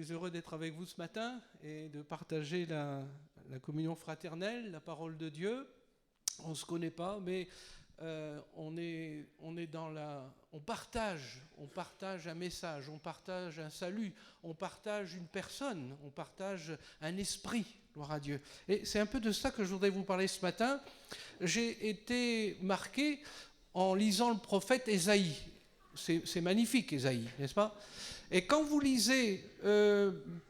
suis heureux d'être avec vous ce matin et de partager la communion fraternelle, la parole de Dieu. On ne se connaît pas, mais on partage un message, on partage un salut, on partage une personne, on partage un esprit, gloire à Dieu. Et c'est un peu de ça que je voudrais vous parler ce matin. J'ai été marqué en lisant le prophète Ésaïe. C'est magnifique, Ésaïe, n'est-ce pas ? Et quand vous lisez,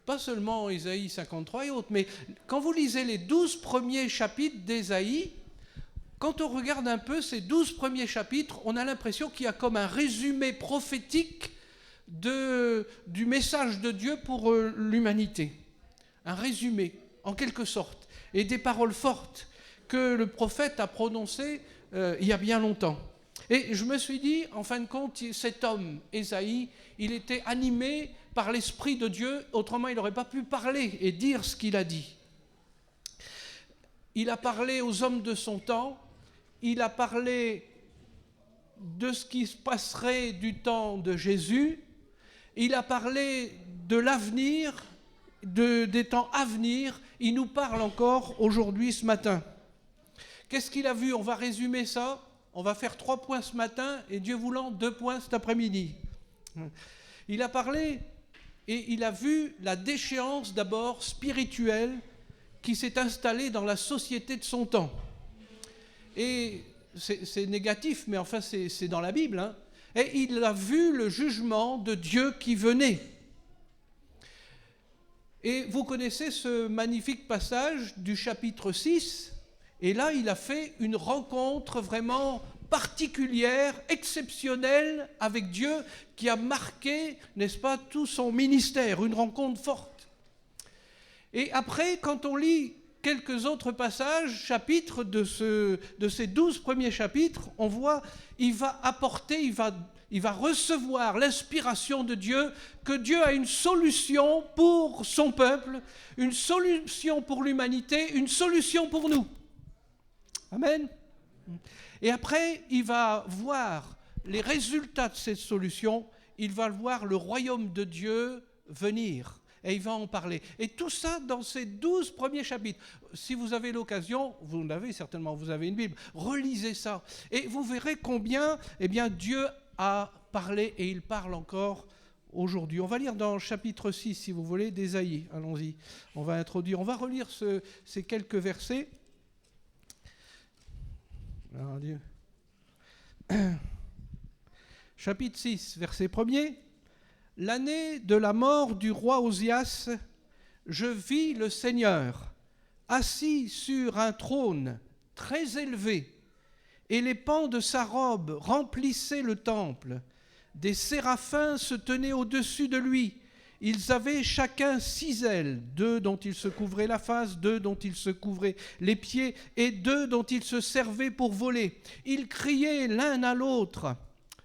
pas seulement Ésaïe 53 et autres, mais quand vous lisez les 12 premiers chapitres d'Ésaïe, quand on regarde un peu ces 12 premiers chapitres, on a l'impression qu'il y a comme un résumé prophétique du message de Dieu pour l'humanité. Un résumé, en quelque sorte, et des paroles fortes que le prophète a prononcées il y a bien longtemps. Et je me suis dit, en fin de compte, cet homme, Ésaïe, il était animé par l'Esprit de Dieu, autrement il n'aurait pas pu parler et dire ce qu'il a dit. Il a parlé aux hommes de son temps, il a parlé de ce qui se passerait du temps de Jésus, il a parlé de l'avenir, des temps à venir, il nous parle encore aujourd'hui, ce matin. Qu'est-ce qu'il a vu ? On va résumer ça. On va faire 3 points ce matin et Dieu voulant 2 points cet après-midi. Il a parlé et il a vu la déchéance d'abord spirituelle qui s'est installée dans la société de son temps. Et c'est négatif, mais enfin c'est dans la Bible. Hein. Et il a vu le jugement de Dieu qui venait. Et vous connaissez ce magnifique passage du chapitre 6. Et là, il a fait une rencontre vraiment particulière, exceptionnelle avec Dieu, qui a marqué, n'est-ce pas, tout son ministère, une rencontre forte. Et après, quand on lit quelques autres passages, chapitres de ces 12 premiers chapitres, on voit, il va apporter, il va recevoir l'inspiration de Dieu, que Dieu a une solution pour son peuple, une solution pour l'humanité, une solution pour nous. Amen. Et après, il va voir les résultats de cette solution, il va voir le royaume de Dieu venir, et il va en parler. Et tout ça dans ces 12 premiers chapitres. Si vous avez l'occasion, vous l'avez certainement, vous avez une Bible, relisez ça, et vous verrez combien Dieu a parlé, et il parle encore aujourd'hui. On va lire dans le chapitre 6, si vous voulez, d'Ésaïe. Allons-y, on va relire ces quelques versets. Alors, Dieu. Chapitre 6, verset 1er. L'année de la mort du roi Osias, je vis le Seigneur assis sur un trône très élevé, et les pans de sa robe remplissaient le temple. Des séraphins se tenaient au-dessus de lui. Ils avaient chacun 6 ailes, 2 dont ils se couvraient la face, 2 dont ils se couvraient les pieds, et 2 dont ils se servaient pour voler. Ils criaient l'un à l'autre,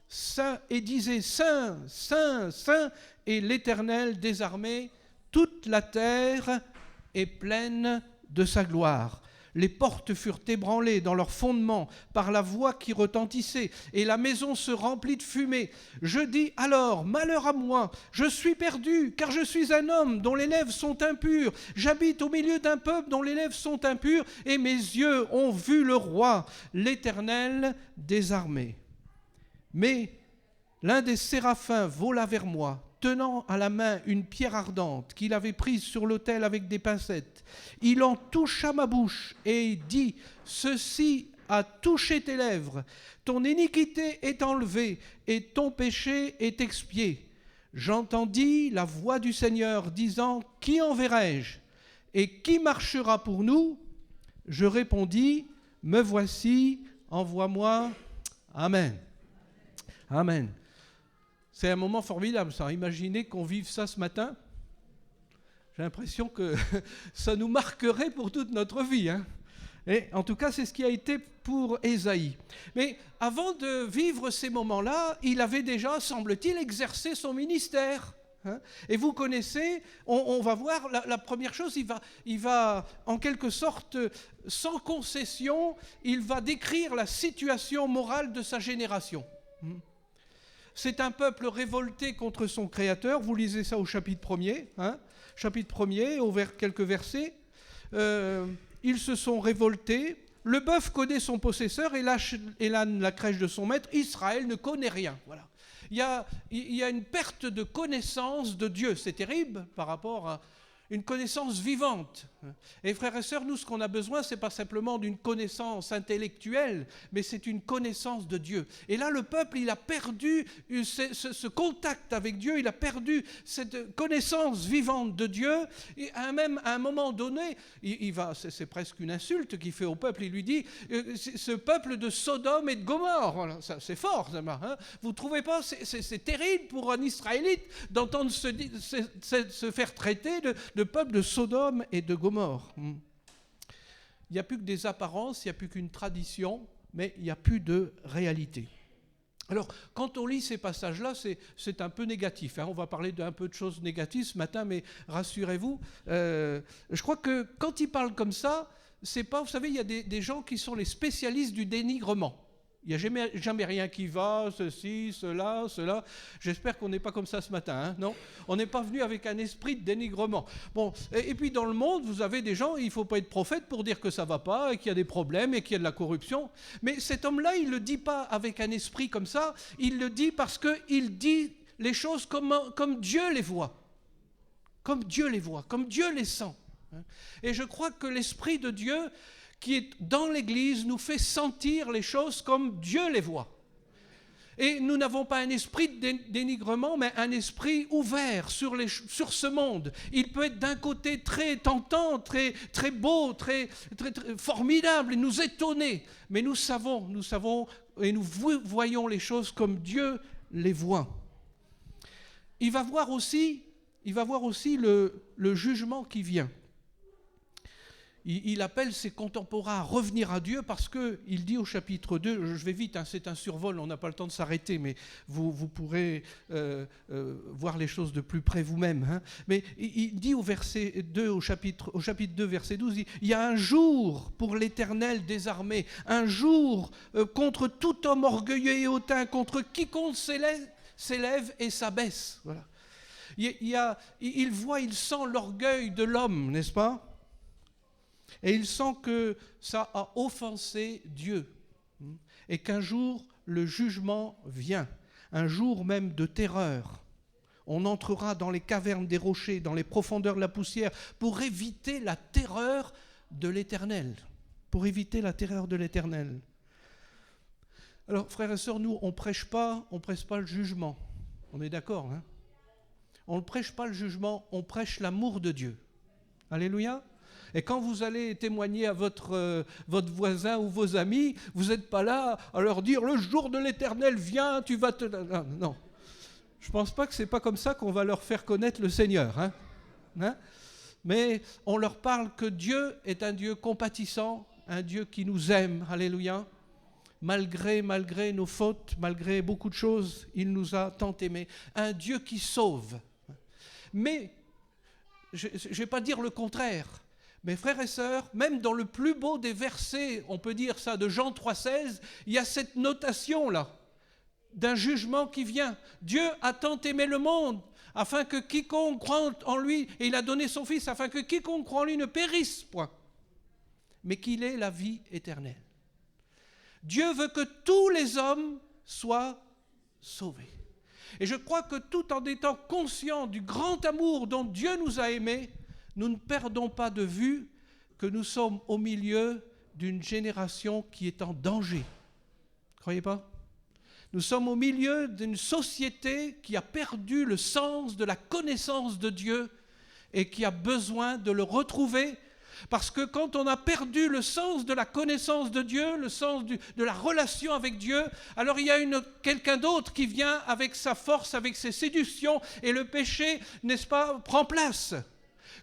Saint, et disaient, Saint, Saint, Saint, et l'Éternel des armées, toute la terre est pleine de sa gloire. Les portes furent ébranlées dans leurs fondements par la voix qui retentissait, et la maison se remplit de fumée. Je dis alors, malheur à moi, je suis perdu, car je suis un homme dont les lèvres sont impures. J'habite au milieu d'un peuple dont les lèvres sont impures, et mes yeux ont vu le roi, l'Éternel des armées. Mais l'un des séraphins vola vers moi, tenant à la main une pierre ardente qu'il avait prise sur l'autel avec des pincettes. Il en toucha ma bouche et dit, « Ceci a touché tes lèvres. Ton iniquité est enlevée et ton péché est expié. » J'entendis la voix du Seigneur disant, « Qui enverrai-je ? Et qui marchera pour nous ?» Je répondis, « Me voici, envoie-moi. » Amen. Amen. C'est un moment formidable, ça. Imaginez qu'on vive ça ce matin. J'ai l'impression que ça nous marquerait pour toute notre vie. Hein. Et en tout cas, c'est ce qui a été pour Ésaïe. Mais avant de vivre ces moments-là, il avait déjà, semble-t-il, exercé son ministère. Hein. Et vous connaissez, on va voir, la première chose, il va en quelque sorte, sans concession, il va décrire la situation morale de sa génération. C'est un peuple révolté contre son Créateur. Vous lisez ça au chapitre 1er, chapitre 1er, quelques versets. Ils se sont révoltés. Le bœuf connaît son possesseur et l'âne la crèche de son maître. Israël ne connaît rien. Voilà. Il y a une perte de connaissance de Dieu. C'est terrible par rapport à une connaissance vivante. Et frères et sœurs, nous, ce qu'on a besoin, ce n'est pas simplement d'une connaissance intellectuelle, mais c'est une connaissance de Dieu. Et là, le peuple, il a perdu ce contact avec Dieu, il a perdu cette connaissance vivante de Dieu. Et même à un moment donné, c'est presque une insulte qu'il fait au peuple. Il lui dit, ce peuple de Sodome et de Gomorrhe, voilà, c'est fort, ça va, hein. Vous ne trouvez pas, c'est terrible pour un Israélite d'entendre se faire traiter de peuple de Sodome et de Gomorrhe. Il n'y a plus que des apparences, il n'y a plus qu'une tradition, mais il n'y a plus de réalité. Alors, quand on lit ces passages-là, c'est un peu négatif. On va parler d'un peu de choses négatives ce matin, mais rassurez-vous, je crois que quand il parle comme ça, c'est pas, vous savez, il y a des gens qui sont les spécialistes du dénigrement. Il n'y a jamais rien qui va, ceci, cela. J'espère qu'on n'est pas comme ça ce matin. Hein, non, on n'est pas venu avec un esprit de dénigrement. Bon, et puis dans le monde, vous avez des gens, il ne faut pas être prophète pour dire que ça ne va pas, et qu'il y a des problèmes, et qu'il y a de la corruption. Mais cet homme-là, il ne le dit pas avec un esprit comme ça, il le dit parce qu'il dit les choses comme Dieu les voit. Comme Dieu les voit, comme Dieu les sent. Et je crois que l'Esprit de Dieu qui est dans l'Église nous fait sentir les choses comme Dieu les voit. Et nous n'avons pas un esprit de dénigrement, mais un esprit ouvert sur ce monde. Il peut être d'un côté très tentant, très, très beau, très formidable, et nous étonner. Mais nous savons, et nous voyons les choses comme Dieu les voit. Il va voir aussi le jugement qui vient. Il appelle ses contemporains à revenir à Dieu parce qu'il dit au chapitre 2, je vais vite, c'est un survol, on n'a pas le temps de s'arrêter, mais vous pourrez voir les choses de plus près vous-même. Mais il dit au verset 2, au chapitre 2, verset 12, il y a un jour pour l'Éternel des armées, un jour contre tout homme orgueilleux et hautain, contre quiconque s'élève et s'abaisse. Voilà. Il voit, il sent l'orgueil de l'homme, n'est-ce pas ? Et il sent que ça a offensé Dieu et qu'un jour le jugement vient, un jour même de terreur. On entrera dans les cavernes des rochers, dans les profondeurs de la poussière pour éviter la terreur de l'Éternel. Pour éviter la terreur de l'Éternel. Alors frères et sœurs, nous on prêche pas le jugement. On est d'accord, hein ? On ne prêche pas le jugement, on prêche l'amour de Dieu. Alléluia. Et quand vous allez témoigner à votre voisin ou vos amis, vous n'êtes pas là à leur dire « le jour de l'Éternel vient, tu vas te... » Non, je ne pense pas que ce n'est pas comme ça qu'on va leur faire connaître le Seigneur. Hein. Mais on leur parle que Dieu est un Dieu compatissant, un Dieu qui nous aime. Alléluia. Malgré nos fautes, malgré beaucoup de choses, il nous a tant aimés. Un Dieu qui sauve. Mais, je ne vais pas dire le contraire. Mais frères et sœurs, même dans le plus beau des versets, on peut dire ça, de Jean 3,16, il y a cette notation-là, d'un jugement qui vient. Dieu a tant aimé le monde, afin que quiconque croit en lui, et il a donné son Fils, afin que quiconque croit en lui ne périsse point, mais qu'il ait la vie éternelle. Dieu veut que tous les hommes soient sauvés. Et je crois que tout en étant conscients du grand amour dont Dieu nous a aimés, nous ne perdons pas de vue que nous sommes au milieu d'une génération qui est en danger. Ne croyez pas ? Nous sommes au milieu d'une société qui a perdu le sens de la connaissance de Dieu et qui a besoin de le retrouver. Parce que quand on a perdu le sens de la connaissance de Dieu, le sens de la relation avec Dieu, alors il y a quelqu'un d'autre qui vient avec sa force, avec ses séductions, et le péché, n'est-ce pas, prend place.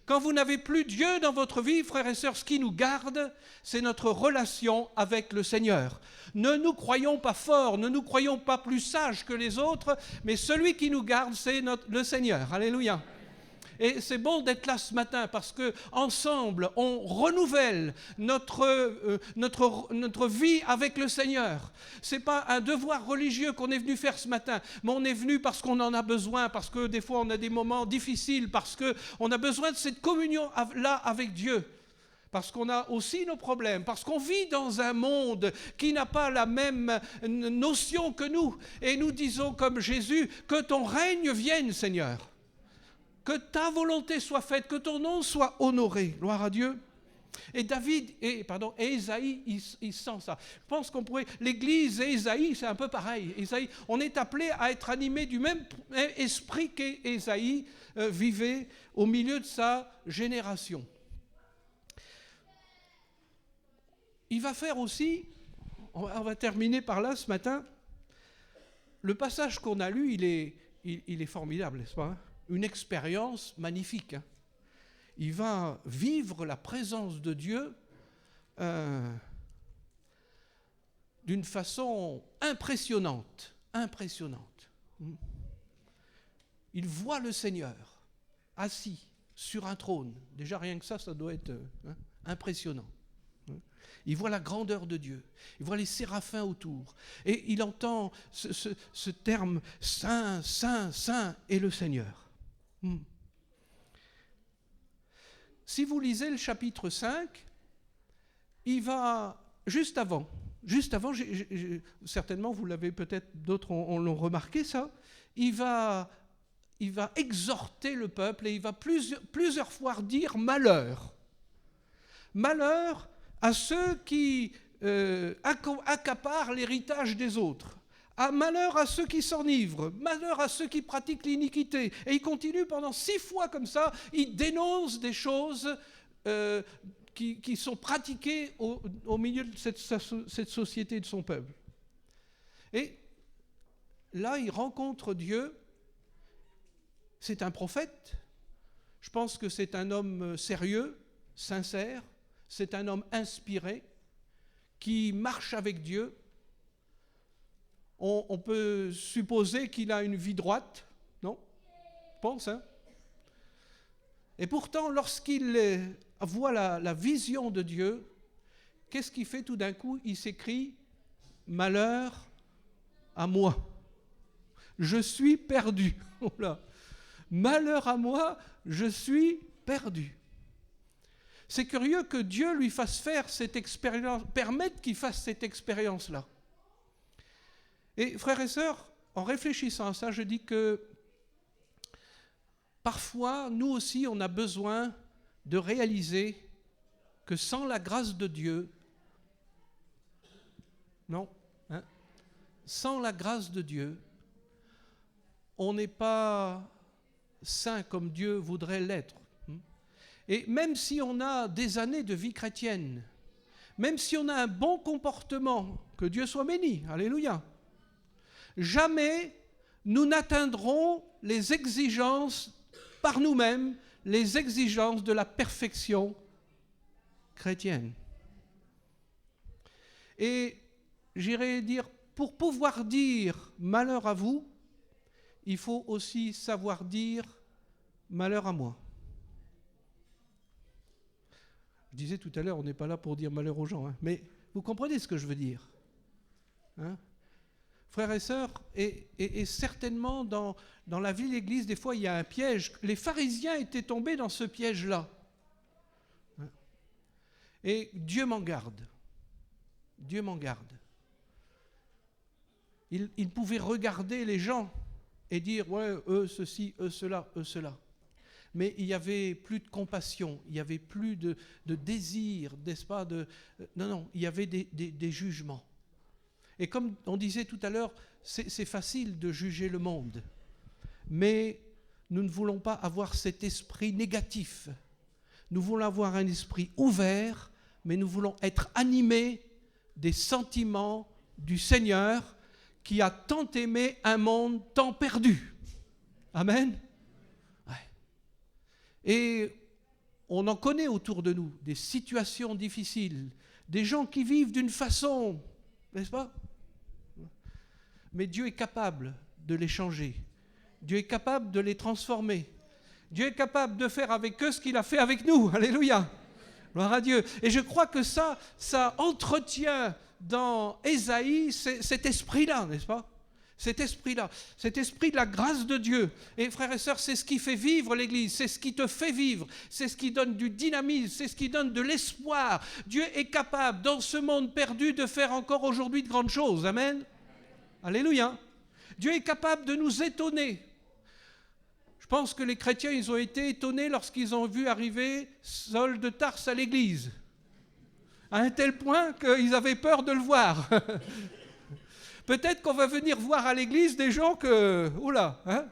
Quand vous n'avez plus Dieu dans votre vie, frères et sœurs, ce qui nous garde, c'est notre relation avec le Seigneur. Ne nous croyons pas forts, ne nous croyons pas plus sages que les autres, mais celui qui nous garde, c'est le Seigneur. Alléluia. Et c'est bon d'être là ce matin parce que ensemble, on renouvelle notre vie avec le Seigneur. Ce n'est pas un devoir religieux qu'on est venu faire ce matin, mais on est venu parce qu'on en a besoin, parce que des fois on a des moments difficiles, parce qu'on a besoin de cette communion-là avec Dieu. Parce qu'on a aussi nos problèmes, parce qu'on vit dans un monde qui n'a pas la même notion que nous. Et nous disons comme Jésus, que ton règne vienne, Seigneur. Que ta volonté soit faite, que ton nom soit honoré. Gloire à Dieu. Et Ésaïe, il sent ça. Je pense qu'on pourrait... L'Église et Ésaïe, c'est un peu pareil. Ésaïe, on est appelé à être animé du même esprit qu'Ésaïe vivait au milieu de sa génération. Il va faire aussi, on va terminer par là ce matin, le passage qu'on a lu, il est formidable, n'est-ce pas? Une expérience magnifique. Hein. Il va vivre la présence de Dieu d'une façon impressionnante. Il voit le Seigneur assis sur un trône. Déjà rien que ça doit être impressionnant. Il voit la grandeur de Dieu. Il voit les séraphins autour. Et il entend ce terme « Saint, Saint, Saint est le Seigneur ». Si vous lisez le chapitre 5, il va juste avant, certainement vous l'avez peut-être, d'autres l'ont remarqué ça, il va exhorter le peuple et il va plusieurs fois dire « malheur ». Malheur à ceux qui accaparent l'héritage des autres. Malheur à ceux qui s'enivrent, malheur à ceux qui pratiquent l'iniquité. Et il continue pendant 6 fois comme ça, il dénonce des choses qui sont pratiquées au milieu de cette société, de son peuple. Et là, il rencontre Dieu. C'est un prophète. Je pense que c'est un homme sérieux, sincère. C'est un homme inspiré qui marche avec Dieu. On peut supposer qu'il a une vie droite, non? Je pense, hein? Et pourtant, lorsqu'il voit la vision de Dieu, qu'est-ce qu'il fait tout d'un coup? Il s'écrie « Malheur à moi, je suis perdu. » Oh là. Malheur à moi, je suis perdu. C'est curieux que Dieu lui fasse faire cette expérience, permette qu'il fasse cette expérience-là. Et frères et sœurs, en réfléchissant à ça, je dis que parfois, nous aussi, on a besoin de réaliser que sans la grâce de Dieu, non, hein, sans la grâce de Dieu, on n'est pas saint comme Dieu voudrait l'être. Et même si on a des années de vie chrétienne, même si on a un bon comportement, que Dieu soit béni, alléluia, jamais nous n'atteindrons les exigences par nous-mêmes, les exigences de la perfection chrétienne. Et j'irais dire, pour pouvoir dire malheur à vous, il faut aussi savoir dire malheur à moi. Je disais tout à l'heure, on n'est pas là pour dire malheur aux gens, hein, mais vous comprenez ce que je veux dire, hein? Frères et sœurs, et certainement dans la vie de l'Église, des fois il y a un piège. Les pharisiens étaient tombés dans ce piège-là. Hein? Et Dieu m'en garde. Dieu m'en garde. Ils pouvaient regarder les gens et dire, ouais, eux ceci, eux cela, eux cela. Mais il n'y avait plus de compassion, il n'y avait plus de désir, n'est-ce pas? Non, il y avait des jugements. Et comme on disait tout à l'heure, c'est facile de juger le monde. Mais nous ne voulons pas avoir cet esprit négatif. Nous voulons avoir un esprit ouvert, mais nous voulons être animés des sentiments du Seigneur qui a tant aimé un monde tant perdu. Amen. Et on en connaît autour de nous des situations difficiles, des gens qui vivent d'une façon, n'est-ce pas? Mais Dieu est capable de les changer. Dieu est capable de les transformer. Dieu est capable de faire avec eux ce qu'il a fait avec nous. Alléluia. Gloire à Dieu. Et je crois que ça entretient dans Ésaïe cet esprit-là, n'est-ce pas? Cet esprit-là, cet esprit de la grâce de Dieu. Et frères et sœurs, c'est ce qui fait vivre l'Église, c'est ce qui te fait vivre, c'est ce qui donne du dynamisme, c'est ce qui donne de l'espoir. Dieu est capable, dans ce monde perdu, de faire encore aujourd'hui de grandes choses. Amen. Alléluia. Dieu est capable de nous étonner. Je pense que les chrétiens, ils ont été étonnés lorsqu'ils ont vu arriver Saul de Tarse à l'église. À un tel point qu'ils avaient peur de le voir. Peut-être qu'on va venir voir à l'église des gens que... Oula, hein?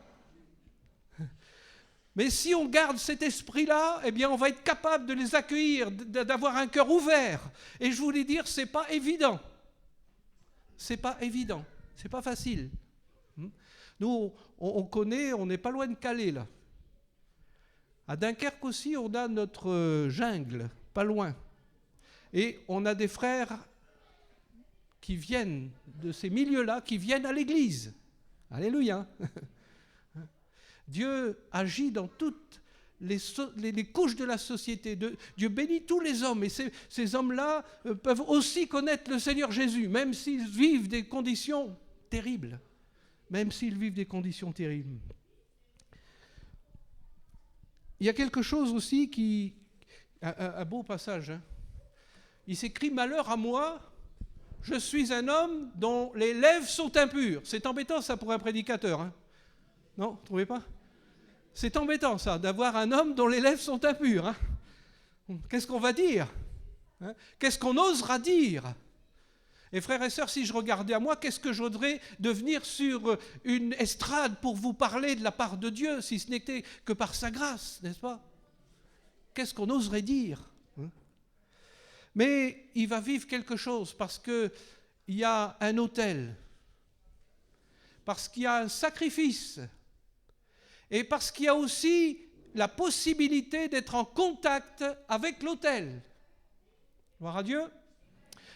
Mais si on garde cet esprit-là, eh bien on va être capable de les accueillir, d'avoir un cœur ouvert. Et je voulais dire, c'est pas évident. C'est pas évident. C'est pas facile. Nous, on connaît, on n'est pas loin de Calais, là. À Dunkerque aussi, on a notre jungle, pas loin. Et on a des frères qui viennent de ces milieux-là, qui viennent à l'église. Alléluia. Dieu agit dans toutes les couches de la société. Dieu bénit tous les hommes. Et ces hommes-là peuvent aussi connaître le Seigneur Jésus, même s'ils vivent des conditions terribles. Même s'ils vivent des conditions terribles. Il y a quelque chose aussi qui... Un beau passage. Hein. Il s'écrit « Malheur à moi, je suis un homme dont les lèvres sont impures ». C'est embêtant ça pour un prédicateur. Hein. Non, vous ne trouvez pas? C'est embêtant ça, d'avoir un homme dont les lèvres sont impures. Hein. Qu'est-ce qu'on va dire? Hein? Qu'est-ce qu'on osera dire? Et frères et sœurs, si je regardais à moi, qu'est-ce que j'oserais de venir sur une estrade pour vous parler de la part de Dieu, si ce n'était que par sa grâce, n'est-ce pas? Qu'est-ce qu'on oserait dire? Mais il va vivre quelque chose parce qu'il y a un autel, parce qu'il y a un sacrifice, et parce qu'il y a aussi la possibilité d'être en contact avec l'autel. Gloire à Dieu.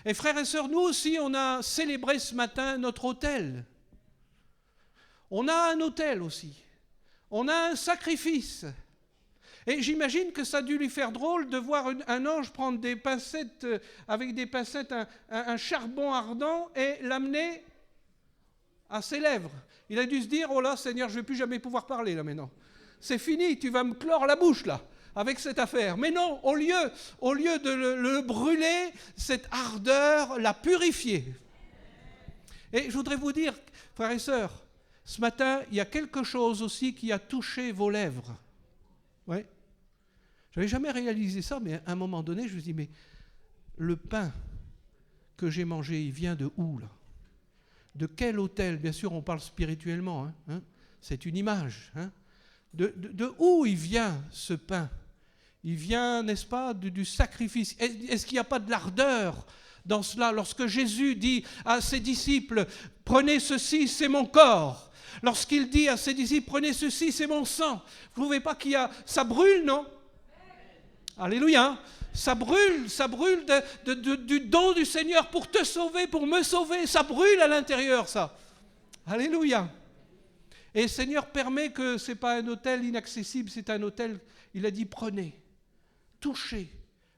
Et frères et sœurs, nous aussi, on a célébré ce matin notre autel. On a un autel aussi. On a un sacrifice. Et j'imagine que ça a dû lui faire drôle de voir un ange prendre des pincettes, avec des pincettes, un charbon ardent et l'amener à ses lèvres. Il a dû se dire, oh là, Seigneur, je ne vais plus jamais pouvoir parler là maintenant. C'est fini, tu vas me clore la bouche là, avec cette affaire. Mais non, au lieu de le brûler, cette ardeur l'a purifié. Et je voudrais vous dire, frères et sœurs, ce matin, il y a quelque chose aussi qui a touché vos lèvres. Ouais. Je n'avais jamais réalisé ça, mais à un moment donné, je me dis, mais le pain que j'ai mangé, il vient de où, là? De quel autel? Bien sûr, on parle spirituellement, hein, c'est une image. Hein. De où il vient, ce pain? Il vient, n'est-ce pas, du sacrifice. Est-ce qu'il n'y a pas de l'ardeur dans cela? Lorsque Jésus dit à ses disciples, « Prenez ceci, c'est mon corps ». Lorsqu'il dit à ses disciples, « Prenez ceci, c'est mon sang », vous ne trouvez pas qu'il y a... Ça brûle, non? Alléluia. Ça brûle du don du Seigneur pour te sauver, pour me sauver. Ça brûle à l'intérieur, ça. Alléluia. Et le Seigneur permet que ce n'est pas un autel inaccessible, c'est un autel, il a dit, prenez, touchez.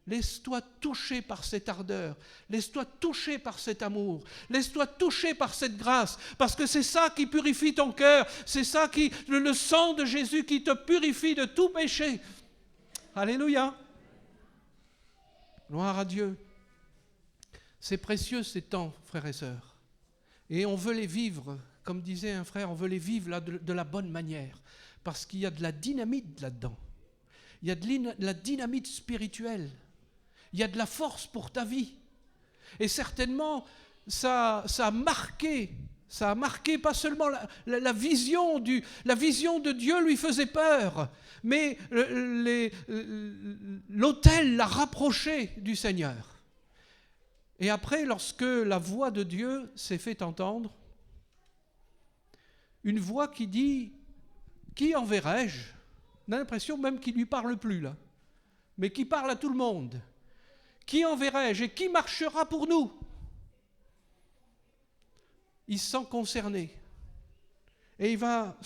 Laisse-toi toucher par cette ardeur, laisse-toi toucher par cet amour, laisse-toi toucher par cette grâce, parce que c'est ça qui purifie ton cœur, c'est ça qui, le sang de Jésus qui te purifie de tout péché. Alléluia. Gloire à Dieu. C'est précieux ces temps, frères et sœurs. Et on veut les vivre, comme disait un frère, on veut les vivre là, de la bonne manière, parce qu'il y a de la dynamite là-dedans. Il y a de la dynamite spirituelle. Il y a de la force pour ta vie. Et certainement, ça a marqué pas seulement la vision de Dieu lui faisait peur, mais l'autel l'a rapproché du Seigneur. Et après, lorsque la voix de Dieu s'est fait entendre, une voix qui dit « Qui enverrai-je » On a l'impression même qu'il ne lui parle plus là, mais qui parle à tout le monde. Qui enverrai-je et qui marchera pour nous? Il se sent concerné. Et il va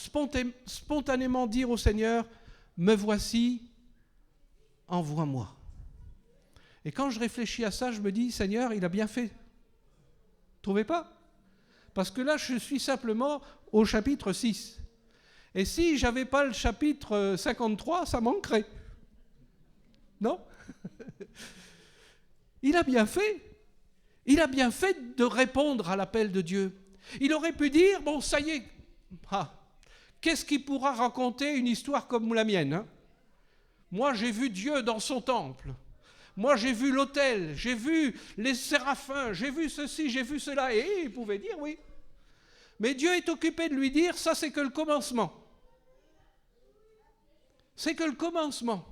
spontanément dire au Seigneur, me voici, envoie-moi. Et quand je réfléchis à ça, je me dis, Seigneur, il a bien fait. Trouvez pas? Parce que là, je suis simplement au chapitre 6. Et si je n'avais pas le chapitre 53, ça manquerait. Non? Il a bien fait. Il a bien fait de répondre à l'appel de Dieu. Il aurait pu dire, bon, ça y est, qu'est-ce qui pourra raconter une histoire comme la mienne, hein? Moi, j'ai vu Dieu dans son temple. Moi, j'ai vu l'autel, j'ai vu les séraphins, j'ai vu ceci, j'ai vu cela. Et il pouvait dire oui. Mais Dieu est occupé de lui dire, ça c'est que le commencement. C'est que le commencement.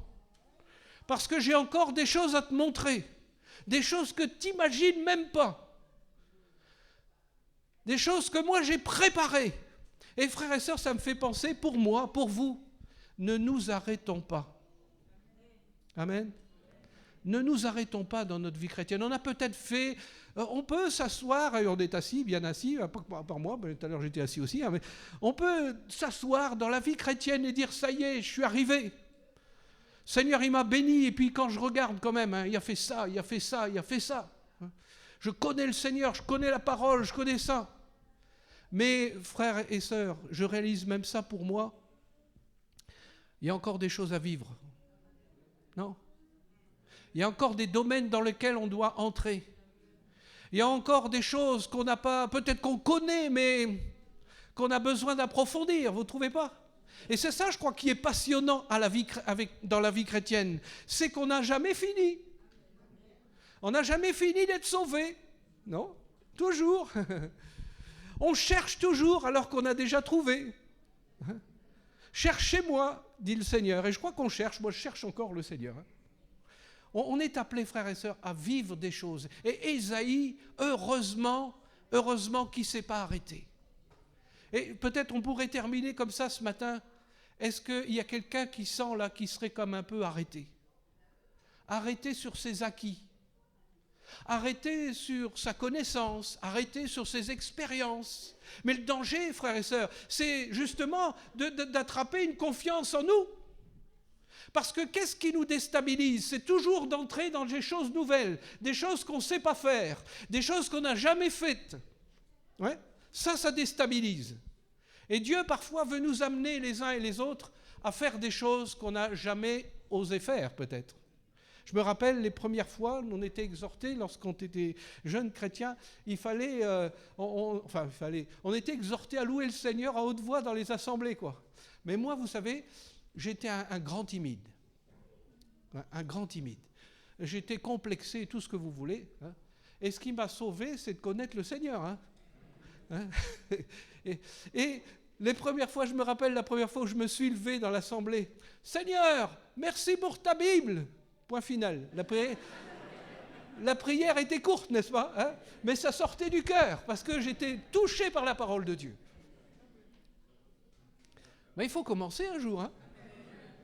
Parce que j'ai encore des choses à te montrer. Des choses que tu n'imagines même pas. Des choses que moi j'ai préparées. Et frères et sœurs, ça me fait penser pour moi, pour vous, ne nous arrêtons pas. Amen. Ne nous arrêtons pas dans notre vie chrétienne. On a peut-être fait, on peut s'asseoir, et on est assis, bien assis, par moi, tout à l'heure j'étais assis aussi, hein, mais on peut s'asseoir dans la vie chrétienne et dire, ça y est, je suis arrivé. Seigneur, il m'a béni, et puis quand je regarde quand même, hein, il a fait ça, il a fait ça, il a fait ça. Je connais le Seigneur, je connais la parole, je connais ça. Mais frères et sœurs, je réalise même ça pour moi, il y a encore des choses à vivre. Non ? Il y a encore des domaines dans lesquels on doit entrer. Il y a encore des choses qu'on n'a pas, peut-être qu'on connaît, mais qu'on a besoin d'approfondir, vous ne trouvez pas ? Et c'est ça, je crois, qui est passionnant dans la vie chrétienne. C'est qu'on n'a jamais fini. On n'a jamais fini d'être sauvé. Non ? Toujours. On cherche toujours alors qu'on a déjà trouvé. Cherchez-moi, dit le Seigneur. Et je crois qu'on cherche. Moi, je cherche encore le Seigneur. On est appelés, frères et sœurs, à vivre des choses. Et Ésaïe, heureusement qu'il ne s'est pas arrêté. Et peut-être on pourrait terminer comme ça ce matin. Est-ce qu'il y a quelqu'un qui sent là, qui serait comme un peu arrêté? Arrêté sur ses acquis. Arrêté sur sa connaissance. Arrêté sur ses expériences. Mais le danger, frères et sœurs, c'est justement d'attraper une confiance en nous. Parce que qu'est-ce qui nous déstabilise? C'est toujours d'entrer dans des choses nouvelles, des choses qu'on ne sait pas faire, des choses qu'on n'a jamais faites. Ouais? Ça déstabilise. Et Dieu, parfois, veut nous amener les uns et les autres à faire des choses qu'on n'a jamais osé faire, peut-être. Je me rappelle les premières fois, on était exhortés, lorsqu'on était jeunes chrétiens, on était exhortés à louer le Seigneur à haute voix dans les assemblées, quoi. Mais moi, vous savez, j'étais un grand timide. Un grand timide. J'étais complexé, tout ce que vous voulez. Hein. Et ce qui m'a sauvé, c'est de connaître le Seigneur. Hein. Et les premières fois, je me rappelle la première fois où je me suis levé dans l'assemblée. Seigneur, merci pour ta Bible. Point final. La prière était courte, n'est-ce pas, hein? Mais ça sortait du cœur, parce que j'étais touché par la parole de Dieu. Mais il faut commencer un jour, hein?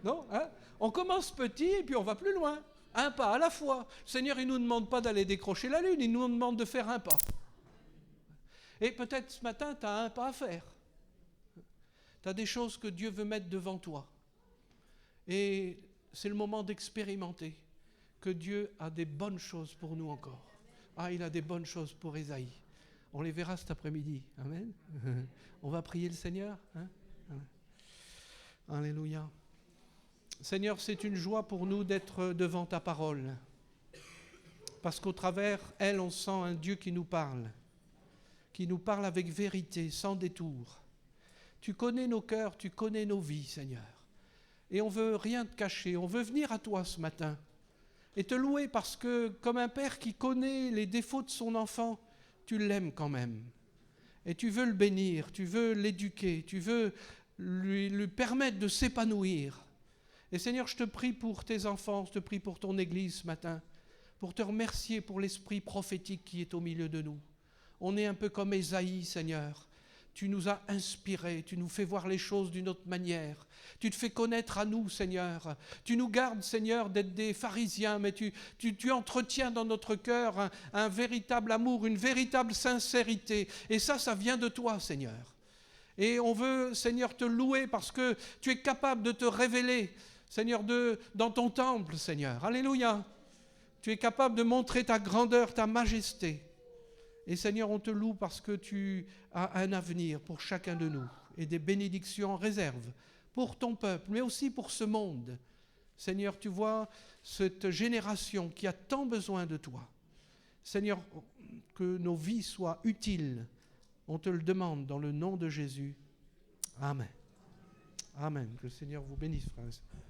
Non, hein? On commence petit et puis on va plus loin. Un pas à la fois. Le Seigneur, il ne nous demande pas d'aller décrocher la lune, il nous demande de faire un pas. Et peut-être ce matin, tu as un pas à faire. Tu as des choses que Dieu veut mettre devant toi. Et c'est le moment d'expérimenter que Dieu a des bonnes choses pour nous encore. Ah, il a des bonnes choses pour Ésaïe. On les verra cet après-midi. Amen. On va prier le Seigneur. Hein? Alléluia. Seigneur, c'est une joie pour nous d'être devant ta parole. Parce qu'au travers, elle, on sent un Dieu qui nous parle avec vérité, sans détour. Tu connais nos cœurs, tu connais nos vies, Seigneur. Et on ne veut rien te cacher, on veut venir à toi ce matin et te louer parce que, comme un père qui connaît les défauts de son enfant, tu l'aimes quand même. Et tu veux le bénir, tu veux l'éduquer, tu veux lui permettre de s'épanouir. Et Seigneur, je te prie pour tes enfants, je te prie pour ton Église ce matin, pour te remercier pour l'esprit prophétique qui est au milieu de nous. On est un peu comme Ésaïe, Seigneur. Tu nous as inspirés, tu nous fais voir les choses d'une autre manière. Tu te fais connaître à nous, Seigneur. Tu nous gardes, Seigneur, d'être des pharisiens, mais tu entretiens dans notre cœur un véritable amour, une véritable sincérité. Et ça vient de toi, Seigneur. Et on veut, Seigneur, te louer parce que tu es capable de te révéler, Seigneur, dans ton temple, Seigneur. Alléluia. Tu es capable de montrer ta grandeur, ta majesté. Et Seigneur, on te loue parce que tu as un avenir pour chacun de nous et des bénédictions en réserve pour ton peuple, mais aussi pour ce monde. Seigneur, tu vois cette génération qui a tant besoin de toi. Seigneur, que nos vies soient utiles. On te le demande dans le nom de Jésus. Amen. Amen. Que le Seigneur vous bénisse, frères et sœurs.